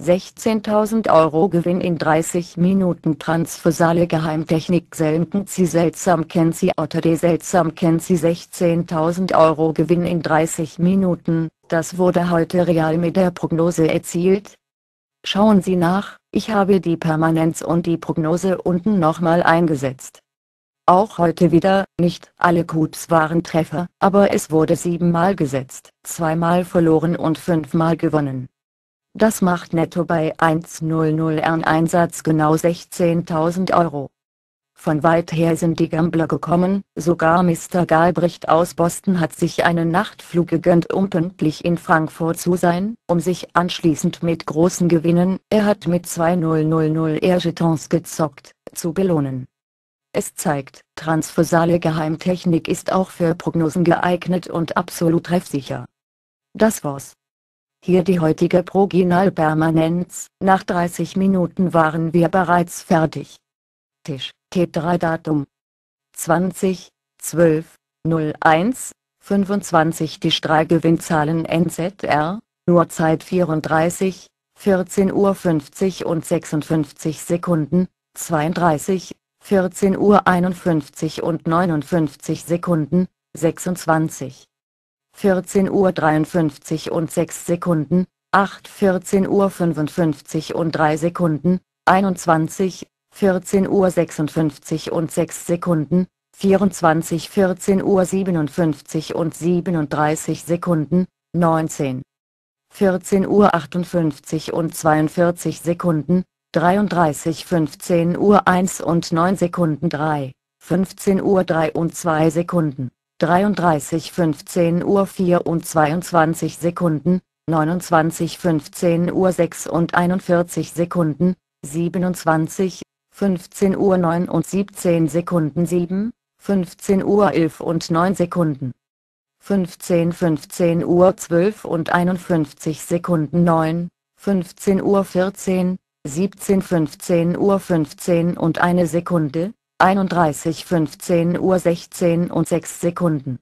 16.000 Euro Gewinn in 30 Minuten. Transversale Geheim Technik D.Selzer-McKenzie Autor D.Selzer-McKenzie 16.000 Euro Gewinn in 30 Minuten, das wurde heute real mit der Prognose erzielt. Schauen Sie nach, ich habe die Permanenz und die Prognose unten nochmal eingesetzt. Auch heute wieder, nicht alle Coups waren Treffer, aber es wurde 7-mal gesetzt, 2-mal verloren und 5-mal gewonnen. Das macht netto bei 100 Einsatz genau 16.000 Euro. Von weit her sind die Gambler gekommen, sogar Mister Galbright aus Boston hat sich einen Nachtflug gegönnt, um pünktlich in Frankfurt zu sein, um sich anschließend mit großen Gewinnen, er hat mit 2000 Jetons gezockt, zu belohnen. Es zeigt, transversale Geheimtechnik ist auch für Prognosen geeignet und absolut treffsicher. Das war's. Hier die heutige Proginal-Permanenz, nach 30 Minuten waren wir bereits fertig. Tisch, T3-Datum 20/12/01, 25 Tisch 3 Gewinnzahlen NZR, Uhrzeit 34, 14:50 und 56 Sekunden, 32, 14:51 und 59 Sekunden, 26. 14:53 und 6 Sekunden, 8 14:55 und 3 Sekunden, 21, 14:56 und 6 Sekunden, 24 14:57 und 37 Sekunden, 19, 14:58 und 42 Sekunden, 33 15:01 und 9 Sekunden 3, 15:03 und 2 Sekunden. 33 15:04 und 22 Sekunden, 29 15:06 und 41 Sekunden, 27, 15:09 und 17 Sekunden 7, 15:11 und 9 Sekunden, 15:12 und 51 Sekunden 9, 15:14, 17 15:15 und 1 Sekunde, 31 15:16 und 6 Sekunden,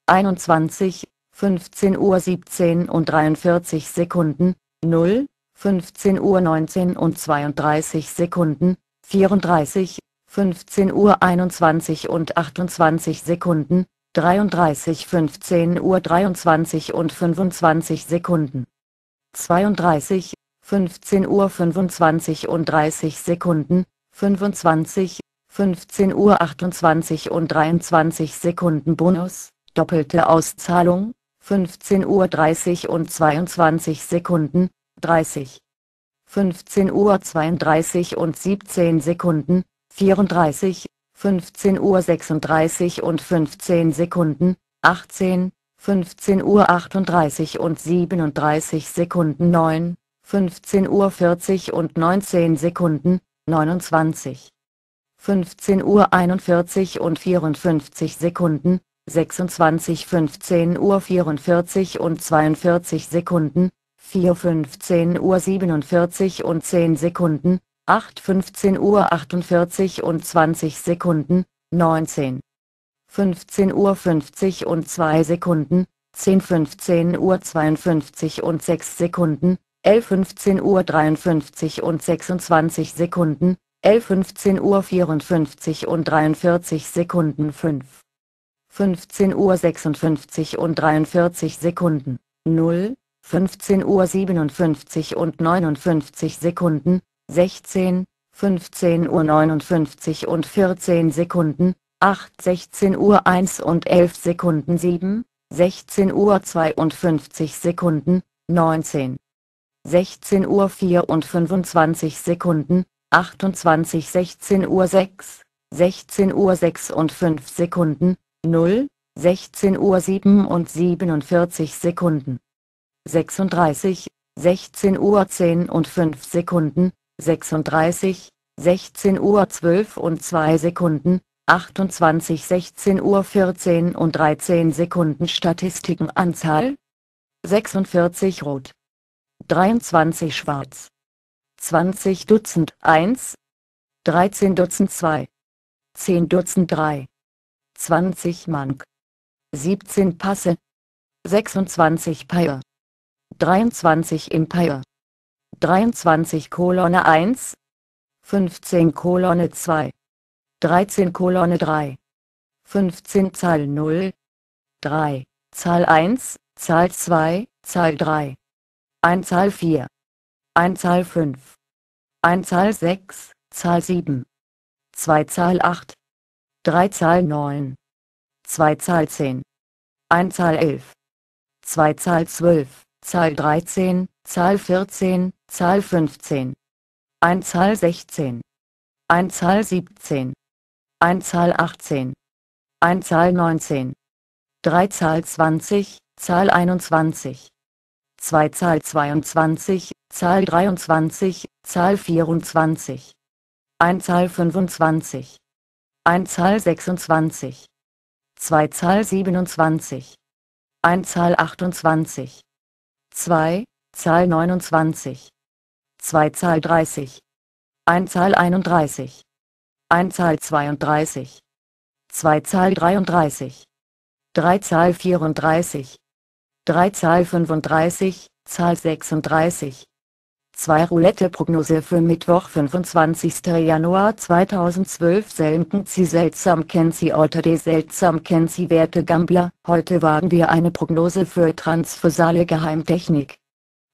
21, 15:17 und 43 Sekunden, 0, 15:19 und 32 Sekunden, 34, 15:21 und 28 Sekunden, 33 15:23 und 25 Sekunden, 32, 15:25 und 30 Sekunden, 25, 15:28 und 23 Sekunden Bonus, doppelte Auszahlung, 15:30 und 22 Sekunden, 30, 15:32 und 17 Sekunden, 34, 15:36 und 15 Sekunden, 18, 15:38 und 37 Sekunden 9, 15:40 und 19 Sekunden, 29. 15:41 und 54 Sekunden, 26 15:44 und 42 Sekunden, 4 15:47 und 10 Sekunden, 8 15:48 und 20 Sekunden, 19. 15:50 und 2 Sekunden, 10 15:52 und 6 Sekunden, 11 15:53 und 26 Sekunden, 11 15:54 und 43 Sekunden 5, 15:56 und 43 Sekunden, 0, 15:57 und 59 Sekunden, 16, 15:59 und 14 Sekunden, 8 16:01 und 11 Sekunden 7, 16:52 Sekunden, 19, 16:04 und 25 Sekunden, 28 16:06, 16:06 und 5 Sekunden, 0, 16:07 und 47 Sekunden, 36, 16:10 und 5 Sekunden, 36, 16:12 und 2 Sekunden, 28 16:14 und 13 Sekunden. Statistiken: Anzahl 46 rot, 23 schwarz, 20 Dutzend 1, 13 Dutzend 2, 10 Dutzend 3, 20 Mank, 17 Passe, 26 Pair, 23 Empire, 23 Kolonne 1, 15 Kolonne 2, 13 Kolonne 3, 15 Zahl 0, 3, Zahl 1, Zahl 2, Zahl 3, Einzahl 4, Einzahl 5, Einzahl 6, Zahl 7, 2 Zahl 8, 3 Zahl 9, 2 Zahl 10, Einzahl 11, 2 Zahl 12, Zahl 13, Zahl 14, Zahl 15, Einzahl 16, Einzahl 17, Einzahl 18, Einzahl 19, 3 Zahl 20, Zahl 21, 2 Zahl 22, Zahl 23, Zahl 24, Einzahl 25, Einzahl 26, 2 Zahl 27, Einzahl 28, 2, Zahl 29, 2 Zahl 30, Einzahl 31, Einzahl 32, 2 Zahl 33, 3 Zahl 34, 3 Zahl 35, Zahl 36, 2 Roulette-Prognose für Mittwoch 25. Januar 2012 SelMcKenzie Autor D.Selzer-McKenzie Werte Gambler. Heute wagen wir eine Prognose für Transversale Geheim Technik.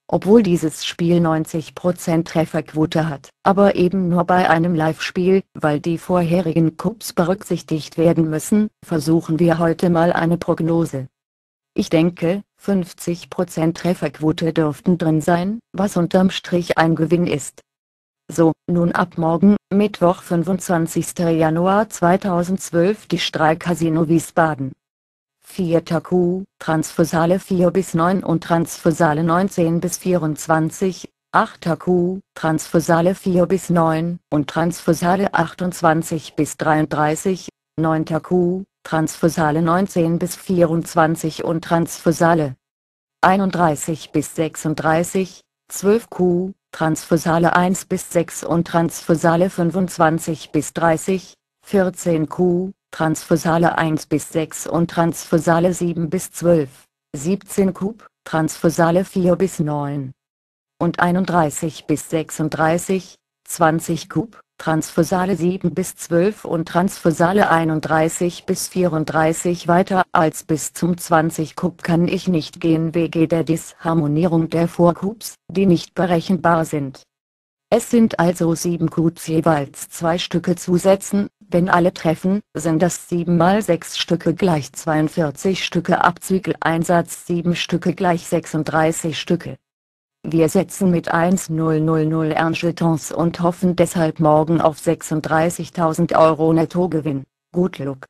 Obwohl dieses Spiel 90% Trefferquote hat, aber eben nur bei einem Live-Spiel, weil die vorherigen Coups berücksichtigt werden müssen, versuchen wir heute mal eine Prognose. Ich denke, 50% Trefferquote dürften drin sein, was unterm Strich ein Gewinn ist. So, nun ab morgen, Mittwoch 25. Januar 2012 die Strahl-Casino Wiesbaden. 4. Coup, Transversale 4 bis 9 und Transversale 19 bis 24, 8. Coup, Transversale 4 bis 9 und Transversale 28 bis 33, 9. Coup, Transversale 19 bis 24 und Transversale 31 bis 36, 12 Coup, Transversale 1 bis 6 und Transversale 25 bis 30, 14 Coup, Transversale 1 bis 6 und Transversale 7 bis 12, 17 Coup, Transversale 4 bis 9 und 31 bis 36, 20 Coup, Transversale 7 bis 12 und Transversale 31 bis 34. Weiter als bis zum 20 Coup kann ich nicht gehen wegen der Disharmonierung der Vorcoups, die nicht berechenbar sind. Es sind also 7 Coups jeweils 2 Stücke zusetzen, wenn alle treffen, sind das 7 mal 6 Stücke gleich 42 Stücke abzüglich Einsatz 7 Stücke gleich 36 Stücke. Wir setzen mit 1.000 Earnjetons und hoffen deshalb morgen auf 36.000 € Nettogewinn. Gut Luck.